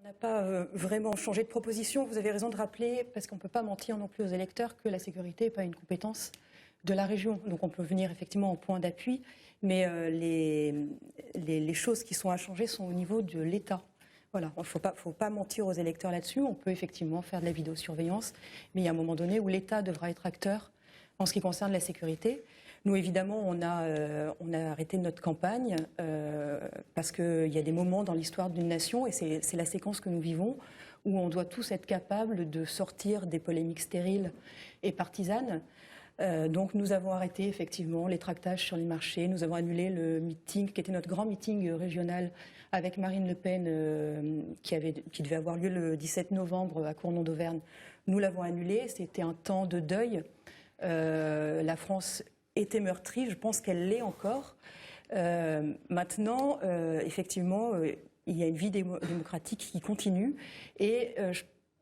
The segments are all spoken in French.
On n'a pas vraiment changé de proposition. Vous avez raison de rappeler, parce qu'on ne peut pas mentir non plus aux électeurs, que la sécurité n'est pas une compétence de la région. Donc on peut venir effectivement en point d'appui, mais les choses qui sont à changer sont au niveau de l'État. Voilà, il ne faut pas mentir aux électeurs là-dessus. On peut effectivement faire de la vidéosurveillance, mais il y a un moment donné où l'État devra être acteur en ce qui concerne la sécurité. Nous, évidemment, on a arrêté notre campagne parce qu'il y a des moments dans l'histoire d'une nation, et c'est la séquence que nous vivons, où on doit tous être capables de sortir des polémiques stériles et partisanes. Donc nous avons arrêté effectivement les tractages sur les marchés, nous avons annulé le meeting qui était notre grand meeting régional avec Marine Le Pen qui devait avoir lieu le 17 novembre à Cournon d'Auvergne. Nous l'avons annulé, c'était un temps de deuil. La France était meurtrie, je pense qu'elle l'est encore. Maintenant, effectivement, il y a une vie démocratique qui continue et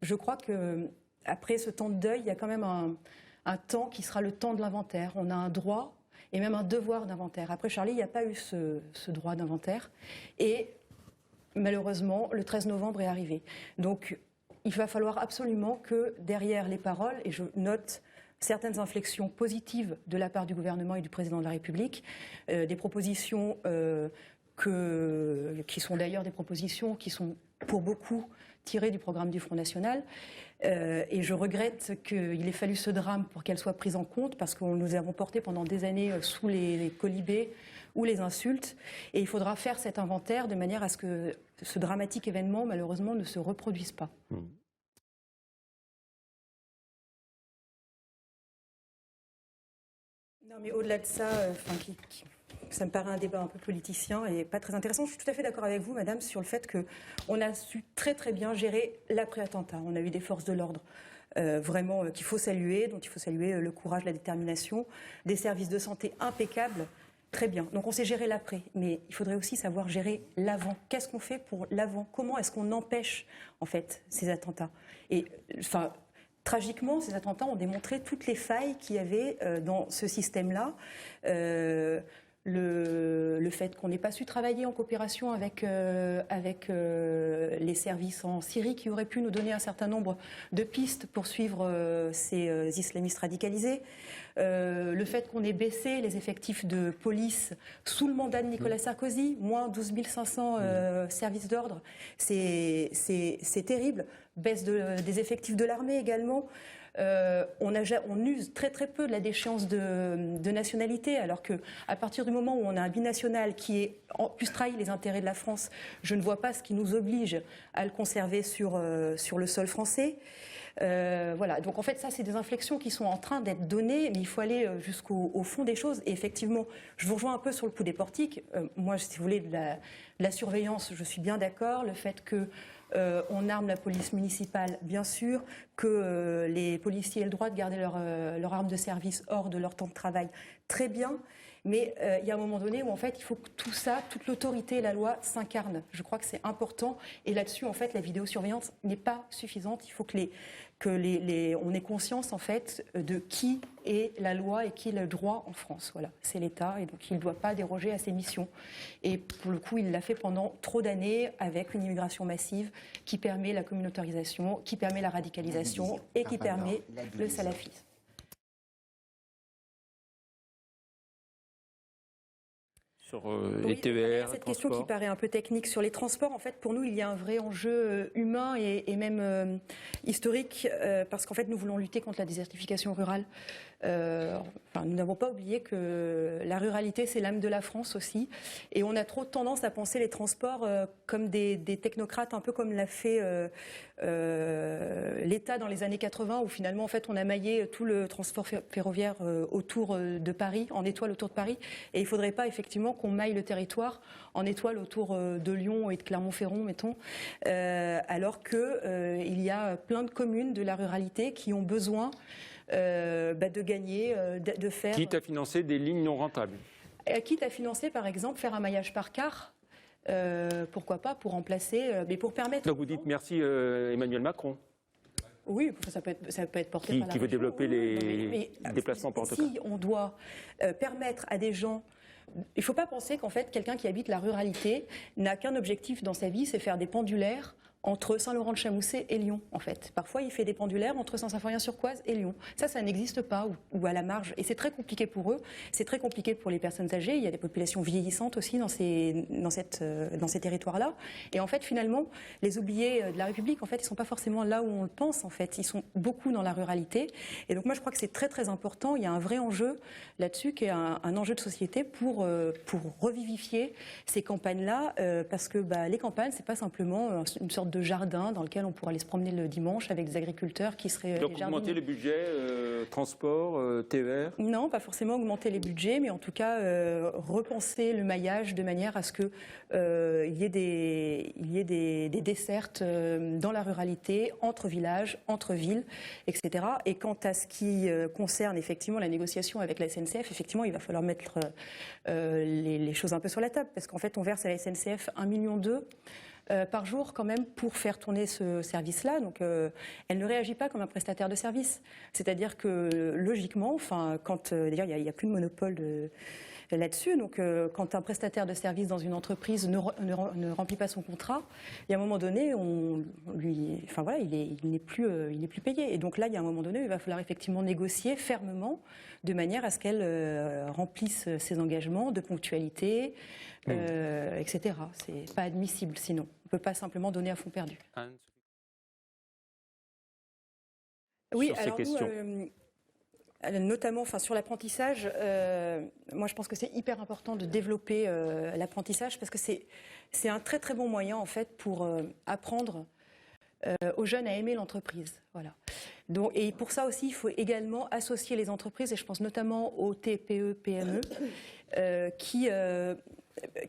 je crois qu'après ce temps de deuil, il y a quand même un temps qui sera le temps de l'inventaire. On a un droit et même un devoir d'inventaire. Après Charlie, il n'y a pas eu ce droit d'inventaire. Et malheureusement, le 13 novembre est arrivé. Donc, il va falloir absolument que derrière les paroles, et je note certaines inflexions positives de la part du gouvernement et du président de la République, des propositions qui sont d'ailleurs des propositions qui sont pour beaucoup tirées du programme du Front National. Et je regrette qu'il ait fallu ce drame pour qu'elle soit prise en compte, parce que nous avons porté pendant des années sous les colibés ou les insultes. Et il faudra faire cet inventaire de manière à ce que ce dramatique événement, malheureusement, ne se reproduise pas. Non, mais au-delà de ça, ça me paraît un débat un peu politicien et pas très intéressant. Je suis tout à fait d'accord avec vous, madame, sur le fait qu'on a su très très bien gérer l'après-attentat. On a eu des forces de l'ordre vraiment qu'il faut saluer, dont il faut saluer le courage, la détermination, des services de santé impeccables, très bien. Donc on sait gérer l'après, mais il faudrait aussi savoir gérer l'avant. Qu'est-ce qu'on fait pour l'avant? Comment est-ce qu'on empêche en fait ces attentats? Et enfin, tragiquement, ces attentats ont démontré toutes les failles qu'il y avait dans ce système-là. Le fait qu'on n'ait pas su travailler en coopération avec les services en Syrie qui auraient pu nous donner un certain nombre de pistes pour suivre ces islamistes radicalisés. Le fait qu'on ait baissé les effectifs de police sous le mandat de Nicolas Sarkozy, moins 12 500 services d'ordre, c'est terrible. Baisse des effectifs de l'armée également. On use très très peu de la déchéance de nationalité, alors qu'à partir du moment où on a un binational qui en plus trahit les intérêts de la France, je ne vois pas ce qui nous oblige à le conserver sur le sol français. Voilà, donc en fait ça c'est des inflexions qui sont en train d'être données, mais il faut aller jusqu'au fond des choses. Et effectivement, je vous rejoins un peu sur le coup des portiques. Moi, si vous voulez, de la surveillance, je suis bien d'accord. Le fait qu'on arme la police municipale, bien sûr, que les policiers aient le droit de garder leur arme de service hors de leur temps de travail, très bien. Mais il y a un moment donné où en fait il faut que tout ça, toute l'autorité et la loi s'incarnent. Je crois que c'est important. Et là-dessus, en fait, la vidéosurveillance n'est pas suffisante. Il faut on ait conscience en fait de qui est la loi et qui est le droit en France. Voilà, c'est l'État et donc il ne doit pas déroger à ses missions. Et pour le coup, il l'a fait pendant trop d'années avec une immigration massive qui permet la communautarisation, qui permet la radicalisation et qui permet le salafisme. Sur les TER, cette question qui paraît un peu technique sur les transports, en fait, pour nous, il y a un vrai enjeu humain et même historique, parce qu'en fait, nous voulons lutter contre la désertification rurale. Nous n'avons pas oublié que la ruralité, c'est l'âme de la France aussi, et on a trop tendance à penser les transports comme des technocrates, un peu comme l'a fait l'État dans les années 80, où finalement, en fait, on a maillé tout le transport ferroviaire autour de Paris, en étoile autour de Paris, et il ne faudrait pas effectivement qu'on maille le territoire en étoile autour de Lyon et de Clermont-Ferrand, mettons, alors qu'il y a plein de communes de la ruralité qui ont besoin de gagner, de faire... Quitte à financer des lignes non rentables. Quitte à financer, par exemple, faire un maillage par car, pourquoi pas, pour remplacer, mais pour permettre... Donc vous dites merci Emmanuel Macron. Oui, ça peut être porté par la qui veut développer les déplacements par autocar. Si on doit permettre à des gens... Il ne faut pas penser qu'en fait, quelqu'un qui habite la ruralité n'a qu'un objectif dans sa vie, c'est faire des pendulaires entre Saint-Laurent-de-Chamousset et Lyon, en fait. Parfois, il fait des pendulaires entre Saint-Symphorien-sur-Coise et Lyon. Ça n'existe pas, ou à la marge. Et c'est très compliqué pour eux, c'est très compliqué pour les personnes âgées. Il y a des populations vieillissantes aussi dans ces territoires-là. Et en fait, finalement, les oubliés de la République, en fait, ils ne sont pas forcément là où on le pense, en fait. Ils sont beaucoup dans la ruralité. Et donc, moi, je crois que c'est très, très important. Il y a un vrai enjeu là-dessus, qui est un enjeu de société pour revivifier ces campagnes-là, parce que les campagnes, c'est pas simplement une sorte de jardin dans lequel on pourrait aller se promener le dimanche avec des agriculteurs qui seraient donc augmenter les budgets, transport, TER? Non, pas forcément augmenter les budgets, mais en tout cas repenser le maillage de manière à ce que il y ait des dessertes dans la ruralité, entre villages, entre villes, etc. Et quant à ce qui concerne effectivement la négociation avec la SNCF, effectivement, il va falloir mettre les choses un peu sur la table, parce qu'en fait, on verse à la SNCF 1,2 million par jour quand même pour faire tourner ce service-là. Donc elle ne réagit pas comme un prestataire de service. C'est-à-dire que logiquement, d'ailleurs il n'y a plus de monopole là-dessus. Donc quand un prestataire de service dans une entreprise ne remplit pas son contrat, il y a un moment donné, il n'est plus payé. Et donc là, il y a un moment donné, il va falloir effectivement négocier fermement de manière à ce qu'elle remplisse ses engagements de ponctualité, etc. C'est pas admissible sinon. On ne peut pas simplement donner à fond perdu. Oui, sur ces questions. Notamment sur l'apprentissage, moi je pense que c'est hyper important de développer l'apprentissage parce que c'est un très très bon moyen en fait pour apprendre aux jeunes à aimer l'entreprise. Voilà. Donc, et pour ça aussi, il faut également associer les entreprises, et je pense notamment aux TPE, PME,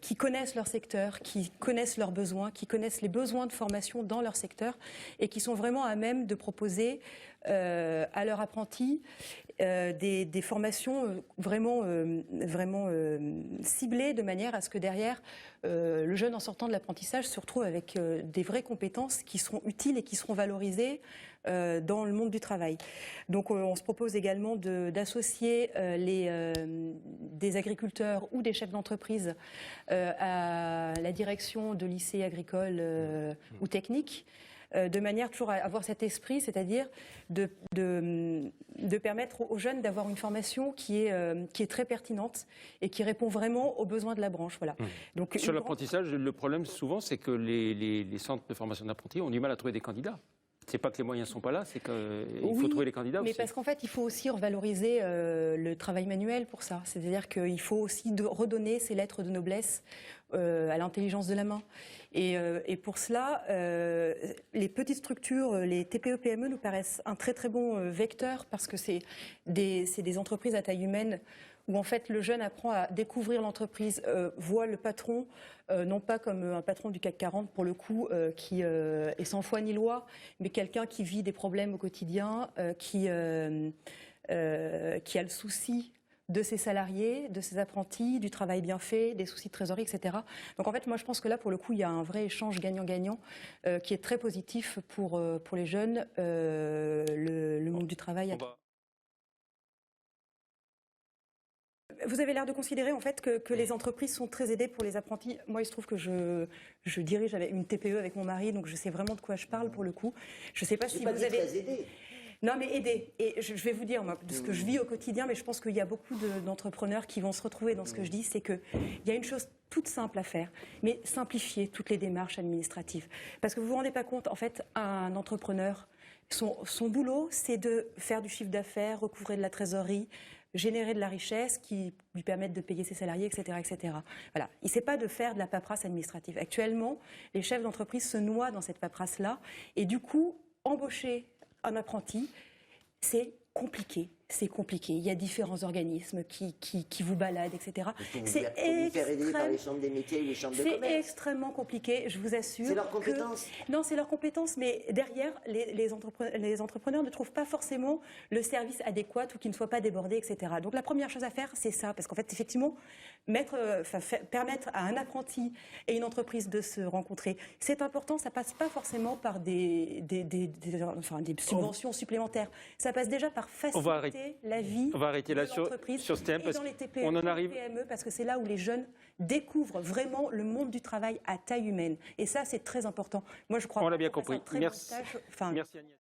qui connaissent leur secteur, qui connaissent leurs besoins, qui connaissent les besoins de formation dans leur secteur et qui sont vraiment à même de proposer à leurs apprentis des formations vraiment ciblées de manière à ce que derrière le jeune en sortant de l'apprentissage se retrouve avec des vraies compétences qui seront utiles et qui seront valorisées dans le monde du travail. Donc on se propose également d'associer des agriculteurs ou des chefs d'entreprise à la direction de lycées agricoles ou techniques, de manière toujours à avoir cet esprit, c'est-à-dire de permettre aux jeunes d'avoir une formation qui est très pertinente et qui répond vraiment aux besoins de la branche. Voilà. Donc, sur l'apprentissage, le problème souvent, c'est que les centres de formation d'apprentis ont du mal à trouver des candidats. C'est pas que les moyens ne sont pas là, c'est qu'il faut trouver les candidats aussi. Mais parce qu'en fait, il faut aussi revaloriser le travail manuel pour ça. C'est-à-dire qu'il faut aussi redonner ces lettres de noblesse à l'intelligence de la main. Et pour cela, les petites structures, les TPE-PME nous paraissent un très très bon vecteur parce que c'est des entreprises à taille humaine où en fait le jeune apprend à découvrir l'entreprise, voit le patron, non pas comme un patron du CAC 40 pour le coup, qui est sans foi ni loi, mais quelqu'un qui vit des problèmes au quotidien, qui a le souci de ses salariés, de ses apprentis, du travail bien fait, des soucis de trésorerie, etc. Donc en fait, moi je pense que là, pour le coup, il y a un vrai échange gagnant-gagnant qui est très positif pour les jeunes, le monde du travail. Vous avez l'air de considérer en fait que les entreprises sont très aidées pour les apprentis. Moi, il se trouve que je dirige une TPE avec mon mari, donc je sais vraiment de quoi je parle pour le coup. Je ne sais pas si vous avez... Très aidé. Non, mais aider. Et je vais vous dire, moi, de ce que je vis au quotidien, mais je pense qu'il y a beaucoup d'entrepreneurs qui vont se retrouver dans ce que je dis, c'est qu'il y a une chose toute simple à faire, mais simplifier toutes les démarches administratives. Parce que vous vous rendez pas compte, en fait, un entrepreneur, son boulot, c'est de faire du chiffre d'affaires, recouvrer de la trésorerie, générer de la richesse qui lui permette de payer ses salariés, etc., etc. Voilà. Il ne sait pas de faire de la paperasse administrative. Actuellement, les chefs d'entreprise se noient dans cette paperasse-là, et du coup, embaucher un apprenti, c'est compliqué. C'est compliqué. Il y a différents organismes qui vous baladent, etc. C'est vous faire aider par les chambres des métiers ou les chambres de commerce. C'est extrêmement compliqué, je vous assure. C'est leur compétence. Non, c'est leur compétence, mais derrière, les entrepreneurs ne trouvent pas forcément le service adéquat ou qu'ils ne soient pas débordés, etc. Donc la première chose à faire, c'est ça, parce qu'en fait, effectivement, permettre à un apprenti et une entreprise de se rencontrer. C'est important, ça passe pas forcément par des subventions supplémentaires. Ça passe déjà par faciliter la vie de l'entreprise sur ce thème, et dans les TPE on en arrive... et PME, parce que c'est là où les jeunes découvrent vraiment le monde du travail à taille humaine. Et ça, c'est très important. Moi, je crois on l'a bien qu'on passe compris. un très bon stage. Merci Agnès.